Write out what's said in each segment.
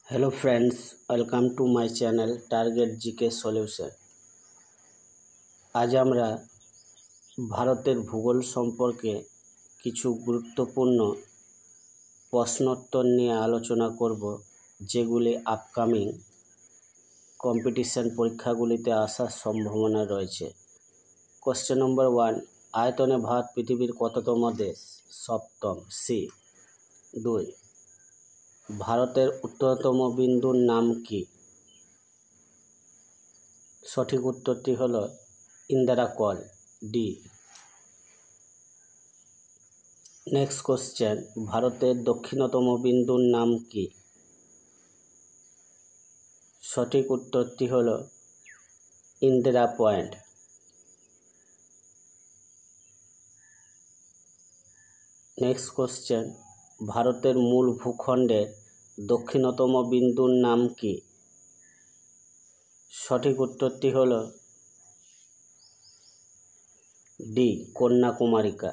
Hello friends, welcome to my channel Target GK Solution। আজ আমরা ভারতের ভূগোল সম্পর্কে কিছু গুরুত্বপূর্ণ প্রশ্নোত্তর নিয়ে আলোচনা করব, যেগুলি আপকামিং কম্পিটিশন পরীক্ষাগুলিতে আসার সম্ভাবনা রয়েছে। কোশ্চেন নম্বর 1, আয়তনে ভারত পৃথিবীর কততম দেশ? সপ্তম। সি। 2, ভারতের উত্তরতম বিন্দুর নাম কি? সঠিক উত্তরটি হল Indira call, D. Next question, ভারতের দক্ষিণতম বিন্দুর নাম কি? সঠিক উত্তরটি হল ইন্দিরা পয়েন্ট। নেক্সট কোশ্চেন, ভারতের মূল ভূখণ্ডের দক্ষিণতম বিন্দুর নাম কি? সঠিক উত্তরটি হল ডি, কন্যাকুমারিকা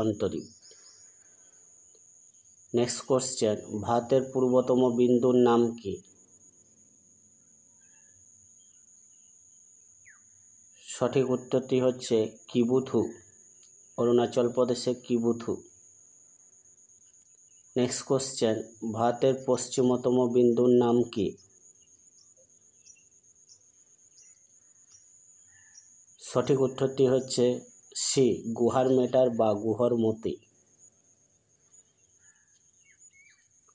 অন্তরীপ। নেক্সট কোশ্চেন, ভারতের পূর্বতম বিন্দুর নাম কি? সঠিক উত্তরটি হচ্ছে কিবুথু, অরুণাচল প্রদেশে কিবুথু। নেক্সট কোশ্চেন, ভারতের পশ্চিমতম বিন্দুর নাম কি? সঠিক উত্তরটি হচ্ছে সি, গুহার মেটার বা গুহর মতি।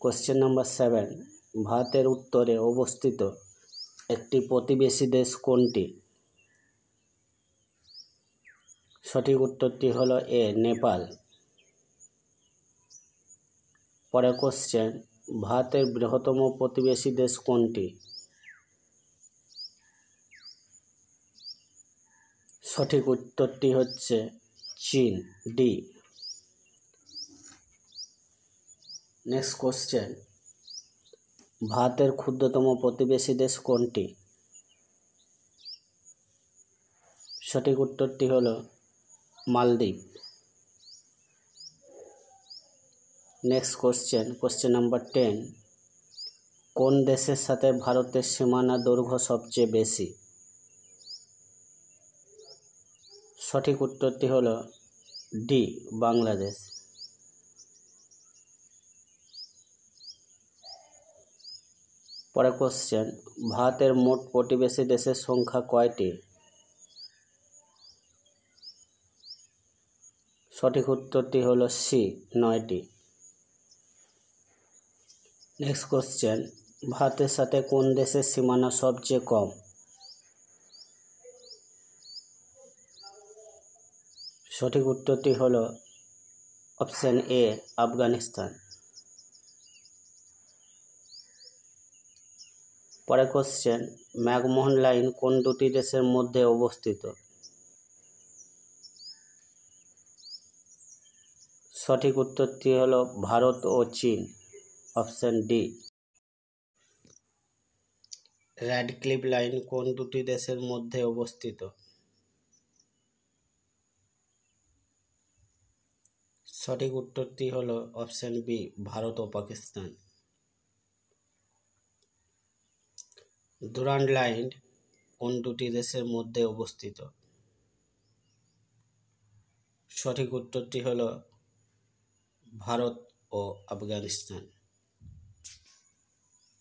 কোশ্চেন নাম্বার 7, ভারতের উত্তরে অবস্থিত একটি প্রতিবেশী দেশ কোনটি? সঠিক উত্তরটি হলো এ, নেপাল। পরের কোশ্চেন, ভারতের বৃহত্তম প্রতিবেশী দেশ কোনটি? সঠিক উত্তরটি হচ্ছে চীন, ডি। নেক্সট কোশ্চেন, ভারতের ক্ষুদ্রতম প্রতিবেশী দেশ কোনটি? সঠিক উত্তরটি হলো মালদ্বীপ। নেক্সট কোশ্চেন নাম্বার 10, কোন দেশের সাথে ভারতের সীমানা দৈর্ঘ্য সবচেয়ে বেশি? সঠিক উত্তরটি হলো ডি, বাংলাদেশ। পরের কোশ্চেন, ভারতের মোট প্রতিবেশী দেশের সংখ্যা কয়টি? সঠিক উত্তরটি হলো সি, 9টি। নেক্সট কোশ্চেন, ভারতের সাথে কোন দেশের সীমানা সবচেয়ে কম? সঠিক উত্তরটি হলো অপশন এ, আফগানিস্তান। পরের কোশ্চেন, ম্যাকমোহন লাইন কোন দুটি দেশের মধ্যে অবস্থিত? সঠিক উত্তরটি হলো ভারত ও চীন, অপশন ডি। র্যাডক্লিফ লাইন কোন দুটি দেশের মধ্যে অবস্থিত? সঠিক উত্তরটি হলো অপশন বি, ভারত ও পাকিস্তান। ডুরান্ড লাইন কোন দুটি দেশের মধ্যে অবস্থিত? সঠিক উত্তরটি হলো ভারত ও আফগানিস্তান।